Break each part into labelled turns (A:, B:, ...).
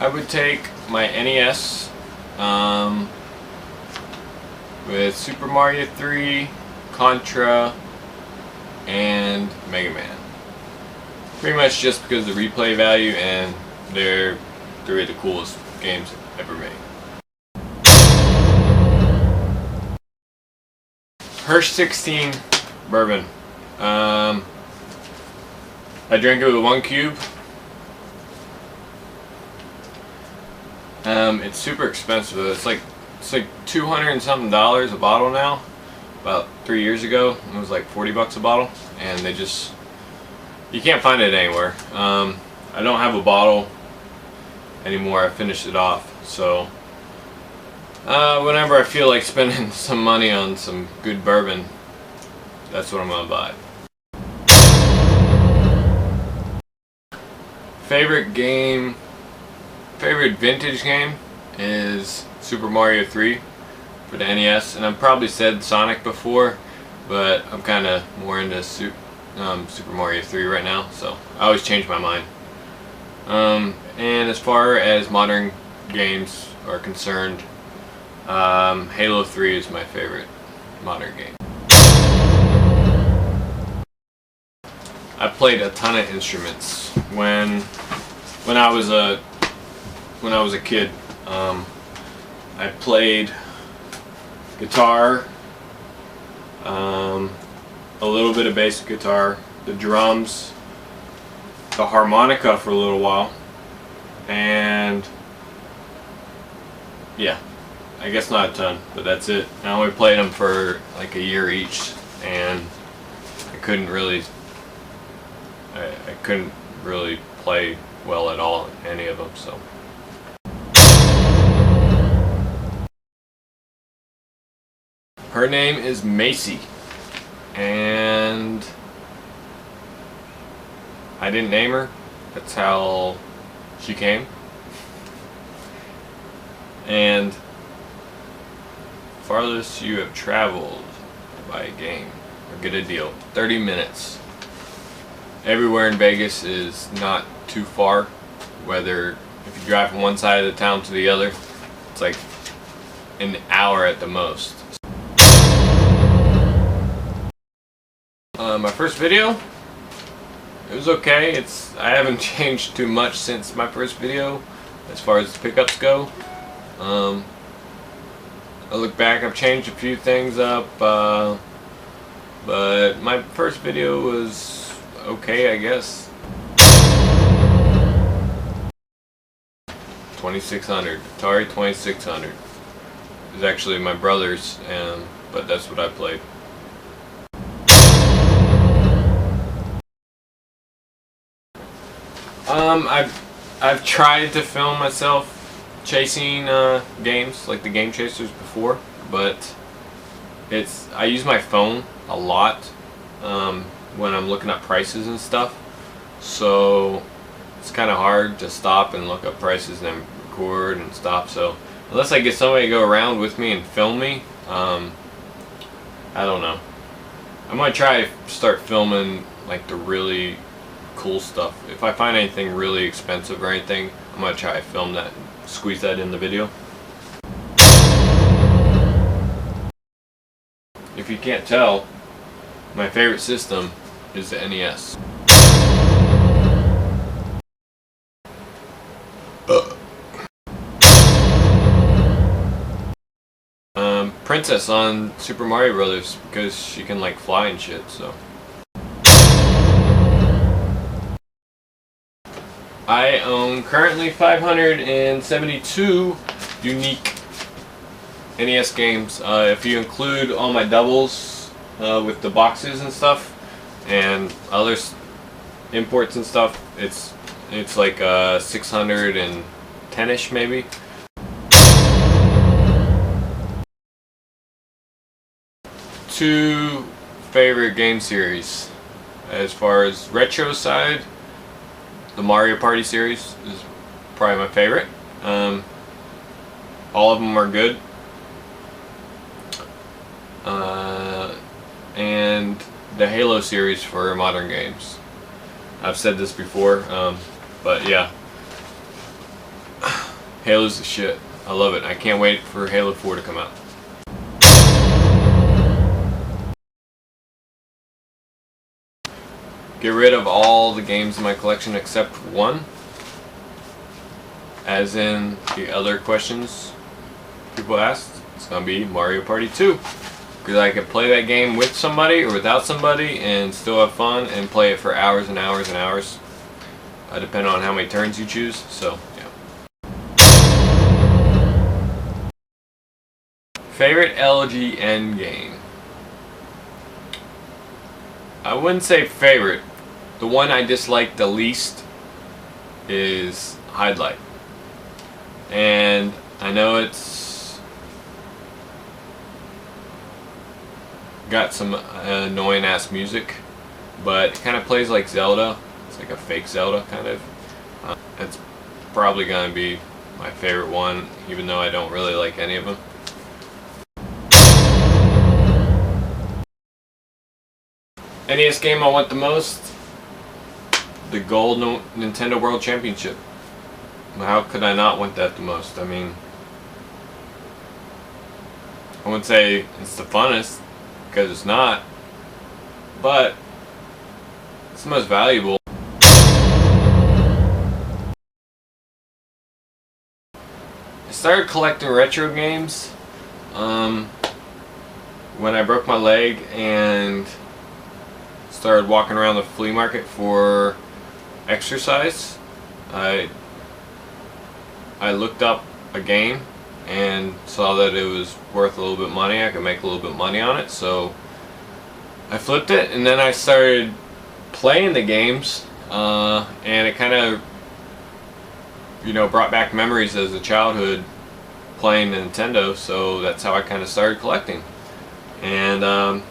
A: I would take my NES with Super Mario 3, Contra, and Mega Man. Pretty much just because of the replay value, and they're three of the coolest games ever made. Hirsch 16 bourbon. I drank it with 1 cube. It's super expensive. It's like $200 and something a bottle now. About 3 years ago, it was like $40 a bottle, and you can't find it anywhere. I don't have a bottle anymore. I finished it off, so whenever I feel like spending some money on some good bourbon, that's what I'm gonna buy. Favorite vintage game is Super Mario 3 for the NES, and I've probably said Sonic before, but I'm kind of more into Super Mario 3 right now, so I always change my mind. And as far as modern games are concerned, Halo 3 is my favorite modern game. I played a ton of instruments when I was a kid. I played guitar, a little bit of basic guitar, the drums, the harmonica for a little while, and yeah, I guess not a ton, but that's it. I only played them for like a year each, and I couldn't really play well at all any of them, so. Her name is Macy, and I didn't name her. That's how she came. And farthest you have traveled by a game or get a deal, 30 minutes. Everywhere in Vegas is not too far. Whether if you drive from one side of the town to the other, it's like an hour at the most. My first video, it was okay. I haven't changed too much since my first video as far as the pickups go. I look back, I've changed a few things up, but my first video was okay, I guess. 2600, Atari 2600. It was actually my brother's, but that's what I played. I've tried to film myself chasing games like the Game Chasers before, but I use my phone a lot when I'm looking up prices and stuff, so it's kind of hard to stop and look up prices and then record and stop. So unless I get somebody to go around with me and film me, I don't know. I'm gonna try to start filming like the really cool stuff. If I find anything really expensive or anything, I'm gonna try to film that and squeeze that in the video. If you can't tell, my favorite system is the NES. Princess on Super Mario Brothers, because she can like fly and shit, so. I own currently 572 unique NES games. If you include all my doubles with the boxes and stuff and other imports and stuff, it's like 610-ish maybe. Two favorite game series. As far as retro side, the Mario Party series is probably my favorite. All of them are good. And the Halo series for modern games. I've said this before, but yeah. Halo's the shit. I love it. I can't wait for Halo 4 to come out. Get rid of all the games in my collection except one. As in the other questions people asked, it's gonna be Mario Party 2. Because I can play that game with somebody or without somebody and still have fun and play it for hours and hours and hours. Depending on how many turns you choose, so yeah. Favorite LGN game? I wouldn't say favorite. The one I dislike the least is Highlight. And I know it's got some annoying ass music, but it kind of plays like Zelda. It's like a fake Zelda kind of. It's probably gonna be my favorite one, even though I don't really like any of them. NES game I want the most? The Gold Nintendo World Championship. How could I not want that the most? I mean, I wouldn't say it's the funnest, because it's not, but it's the most valuable. I started collecting retro games when I broke my leg and started walking around the flea market for exercise. I looked up a game and saw that it was worth a little bit of money. I could make a little bit of money on it, so I flipped it, and then I started playing the games, and it kind of, you know, brought back memories as a childhood playing Nintendo, so that's how I kind of started collecting. And I'm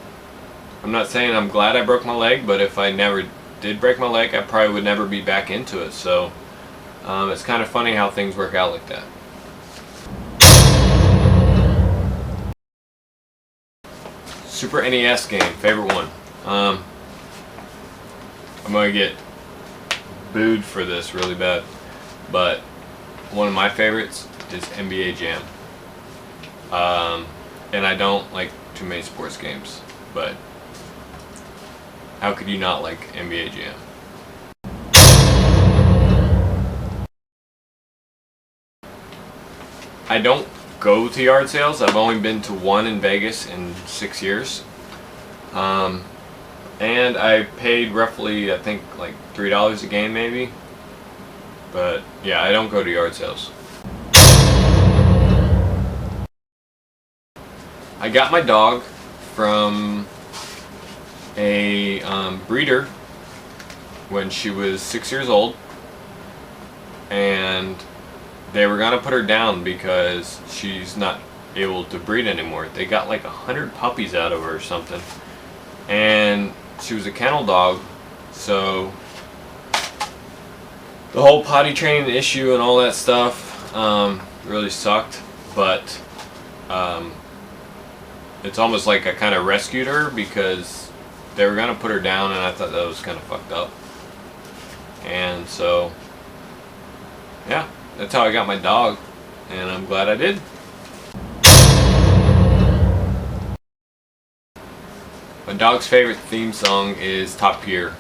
A: not saying I'm glad I broke my leg, but if I never did break my leg, I probably would never be back into it. So it's kind of funny how things work out like that. Super NES game, favorite one. I'm gonna get booed for this really bad, but one of my favorites is NBA Jam. And I don't like too many sports games, but how could you not like NBA Jam? I don't go to yard sales. I've only been to one in Vegas in 6 years. And I paid roughly, I think, like $3 a game maybe. But yeah, I don't go to yard sales. I got my dog from a breeder when she was 6 years old, and they were gonna put her down because she's not able to breed anymore. They got like 100 puppies out of her or something, and she was a kennel dog, so the whole potty training issue and all that stuff really sucked. But it's almost like I kind of rescued her because they were gonna put her down, and I thought that was kind of fucked up. And so yeah, that's how I got my dog, and I'm glad I did. My dog's favorite theme song is Top Gear.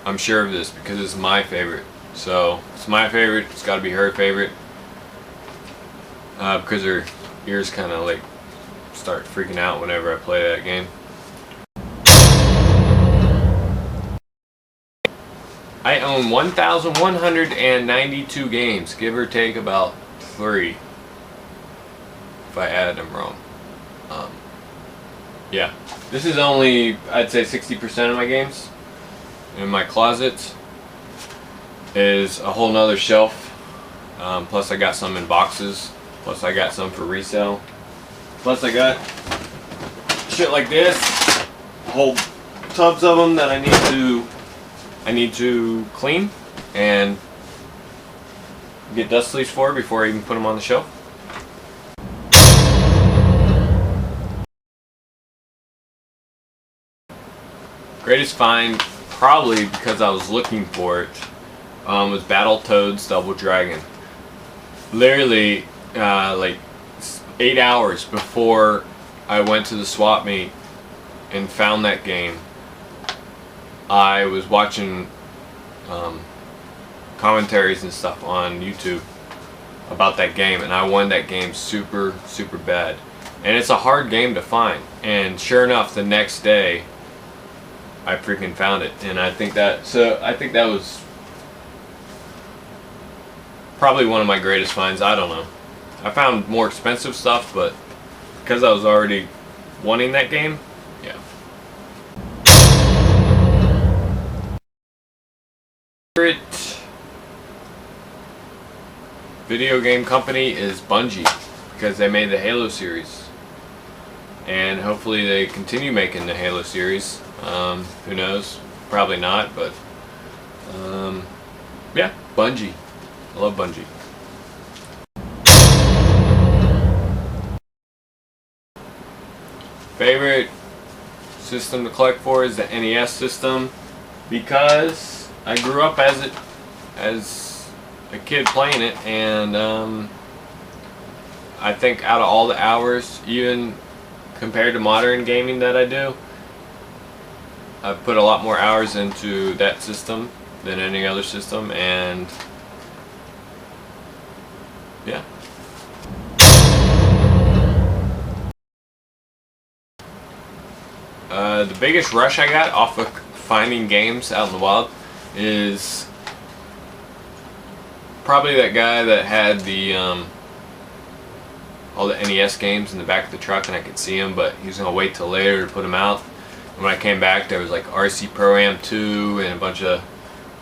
A: I'm sure of this because it's my favorite. So it's my favorite, it's got to be her favorite. Because her ears kind of like start freaking out whenever I play that game. I own 1,192 games, give or take about 3, if I add them wrong. Yeah, this is only, I'd say, 60% of my games. In my closet is a whole nother shelf. Plus I got some in boxes. Plus I got some for resale. Plus I got shit like this, whole tubs of them that I need to clean and get dust sleeves for before I even put them on the shelf. Greatest find, probably because I was looking for it, was Battletoads Double Dragon. literally like 8 hours before I went to the swap meet and found that game, I was watching commentaries and stuff on YouTube about that game, and I won that game super bad. And it's a hard game to find, and sure enough, the next day I freaking found it. And I think that was probably one of my greatest finds. I don't know, I found more expensive stuff, but because I was already wanting that game, yeah. Favorite video game company is Bungie, because they made the Halo series, and hopefully they continue making the Halo series. Who knows? Probably not, but yeah, Bungie. I love Bungie. Favorite system to collect for is the NES system, because I grew up as a kid playing it, and I think out of all the hours, even compared to modern gaming that I do, I've put a lot more hours into that system than any other system, and yeah. The biggest rush I got off of finding games out in the wild is probably that guy that had the all the NES games in the back of the truck, and I could see him, but he was gonna wait till later to put them out. And when I came back, there was like RC Pro-Am 2 and a bunch of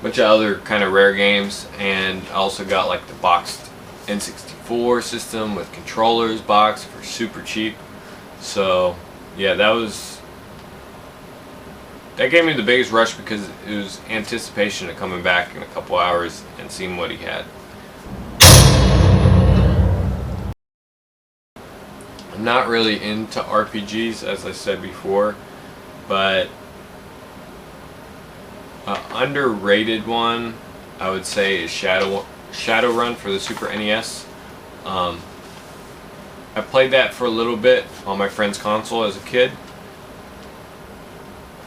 A: other kind of rare games, and I also got like the boxed N64 system with controllers boxed for super cheap. So yeah, that gave me the biggest rush, because it was anticipation of coming back in a couple hours and seeing what he had. I'm not really into RPGs, as I said before, but an underrated one I would say is Shadowrun for the Super NES. I played that for a little bit on my friend's console as a kid.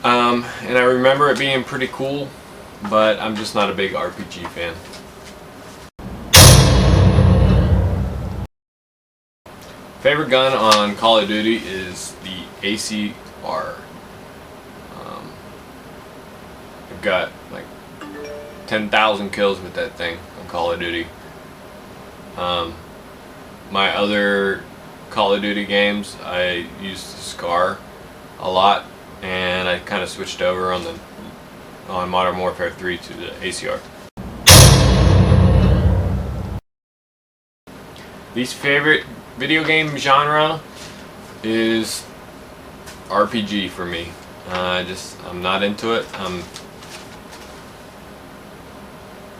A: And I remember it being pretty cool, but I'm just not a big RPG fan. Favorite gun on Call of Duty is the ACR. I've got like 10,000 kills with that thing on Call of Duty. My other Call of Duty games, I used the SCAR a lot, and I kind of switched over on Modern Warfare 3 to the ACR. Least favorite video game genre is RPG for me. I'm not into it.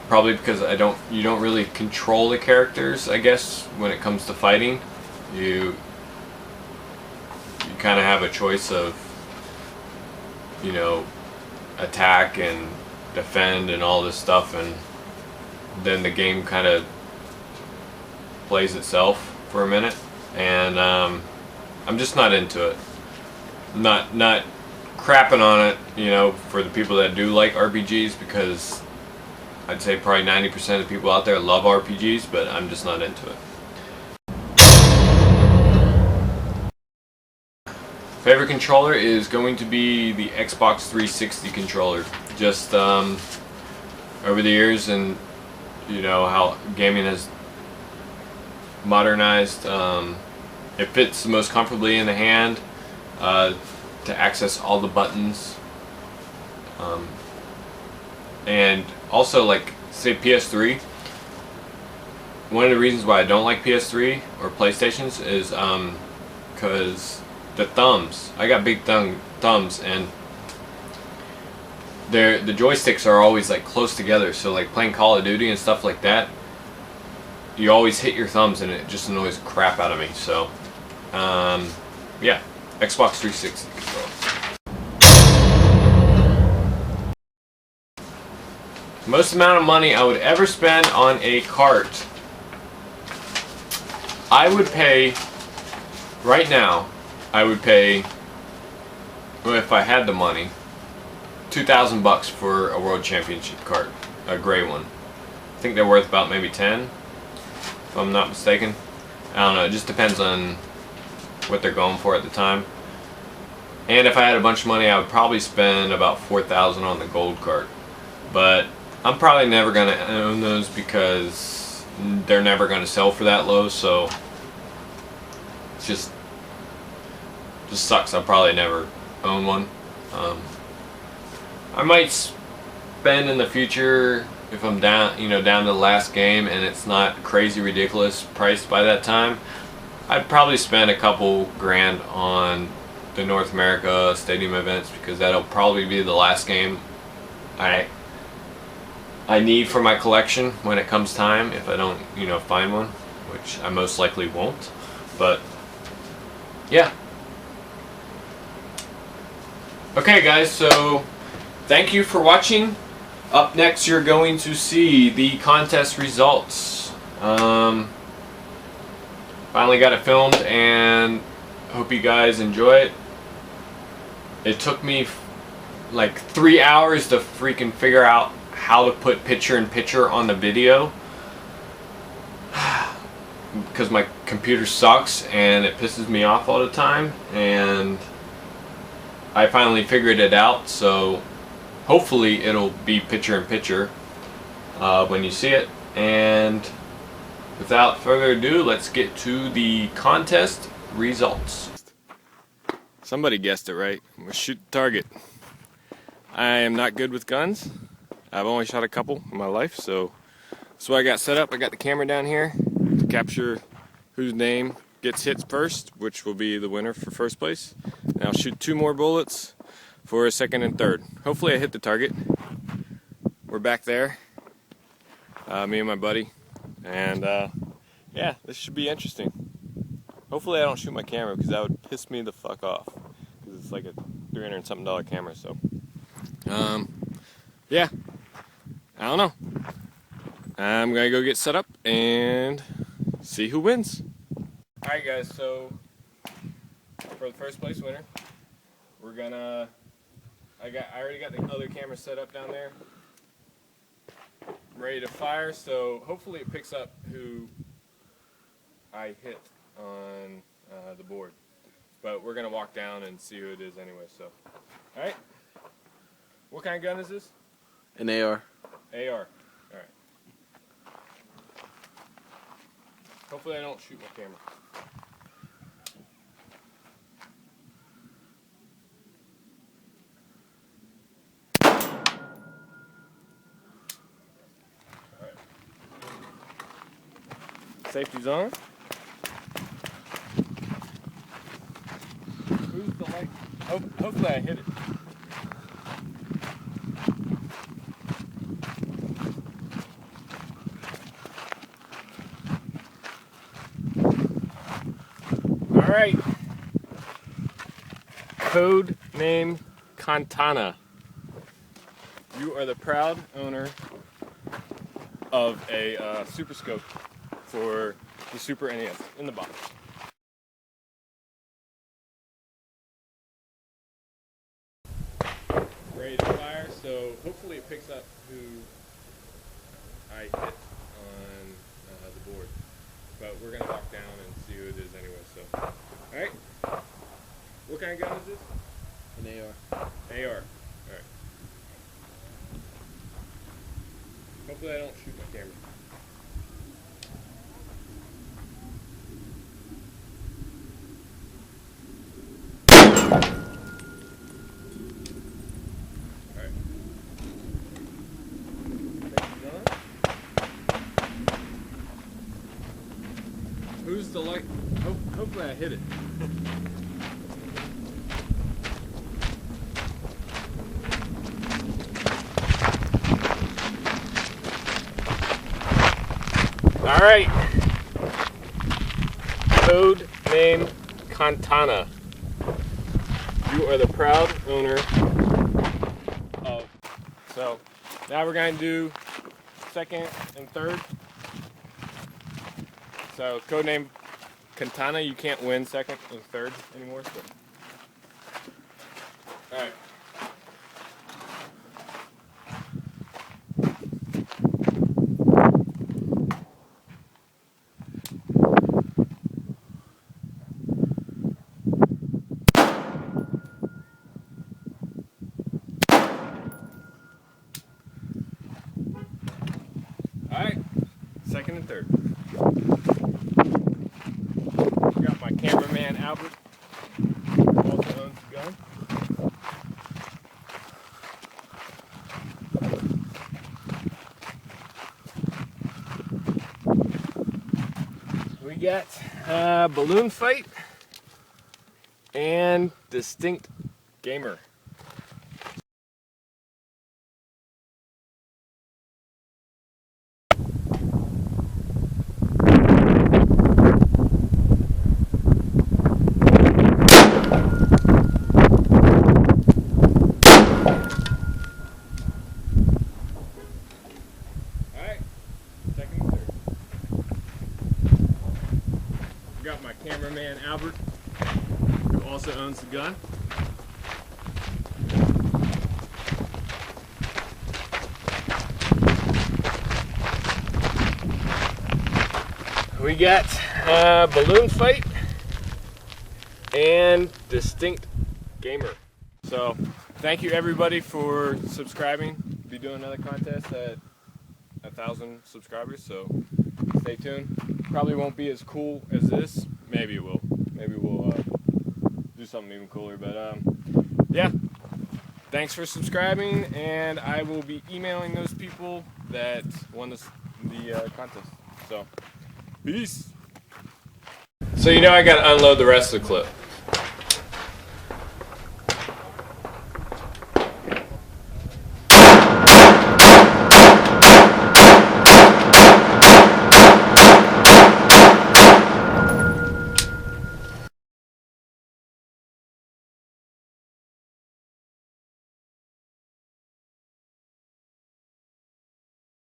A: Probably because you don't really control the characters, I guess, when it comes to fighting. You kind of have a choice of, you know, attack and defend and all this stuff, and then the game kind of plays itself for a minute, and I'm just not into it. Not crapping on it, you know, for the people that do like RPGs, because I'd say probably 90% of the people out there love RPGs, but I'm just not into it. Favorite controller is going to be the Xbox 360 controller. Just over the years, and you know how gaming has modernized, it fits the most comfortably in the hand to access all the buttons, and also, like, say PS3, one of the reasons why I don't like PS3 or PlayStations is because the thumbs. I got big thumbs, and the joysticks are always like close together, so like playing Call of Duty and stuff like that, you always hit your thumbs and it just annoys the crap out of me. So yeah, Xbox 360 controller. Most amount of money I would ever spend on a cart I would pay, right now, I would pay, if I had the money, $2,000 for a World Championship cart, a gray one. I think they're worth about maybe 10, if I'm not mistaken. I don't know, it just depends on what they're going for at the time. And if I had a bunch of money, I would probably spend about $4,000 on the gold cart. But I'm probably never going to own those because they're never going to sell for that low, so it's just sucks. I'll probably never own one. I might spend in the future if I'm down to the last game and it's not crazy ridiculous priced by that time. I'd probably spend a couple grand on the North America Stadium events because that'll probably be the last game I need for my collection when it comes time, if I don't find one, which I most likely won't. But yeah. Okay guys, so thank you for watching. Up next you're going to see the contest results. Finally got it filmed and hope you guys enjoy it. It took me like 3 hours to freaking figure out how to put picture-in-picture on the video because my computer sucks and it pisses me off all the time, and I finally figured it out, so hopefully it'll be picture-in-picture when you see it. And without further ado, let's get to the contest results. Somebody guessed it right. I'm gonna shoot the target. I am not good with guns. I've only shot a couple in my life, so that's why I got set up. I got the camera down here to capture whose name gets hit first, which will be the winner for first place. And I'll shoot 2 more bullets for second and third. Hopefully I hit the target. We're back there, me and my buddy, and yeah, this should be interesting. Hopefully I don't shoot my camera because that would piss me the fuck off because it's like a $300-something camera. So yeah, I don't know. I'm gonna go get set up and see who wins. Alright guys, so for the first place winner, we're gonna I already got the other camera set up down there, ready to fire, so hopefully it picks up who I hit on the board. But we're gonna walk down and see who it is anyway, so. Alright. What kind of gun is this?
B: An AR.
A: AR. Alright. Hopefully I don't shoot my camera. Alright. Safety's on. Who's the light? Hopefully I hit it. Alright. CodeNamekatana. You are the proud owner of a Super Scope for the Super NES in the box. Ready to fire, so hopefully it picks up who I hit on the board. But we're going to walk down and see who it is anyway, so. Alright. What kind of gun is this?
B: An AR.
A: AR. Alright. Hopefully I don't shoot my camera. Alright. Who's the light? Hopefully I hit it. Alright. CodeNamekatana. You are the proud owner of. So now we're going to do second and third. So codename Katana, you can't win second and third anymore. So. All right. Alright, second and third. Got my cameraman Albert, who also owns the gun. We got balloon fight and distinct gamer. Got my cameraman Albert, who also owns the gun. We got balloon fight and distinct gamer. So thank you everybody for subscribing. We'll be doing another contest at 1,000 subscribers, so stay tuned. Probably won't be as cool as this. Maybe it will. Maybe we'll do something even cooler. But yeah, thanks for subscribing, and I will be emailing those people that won the contest. So, peace. So you know I gotta unload the rest of the clip.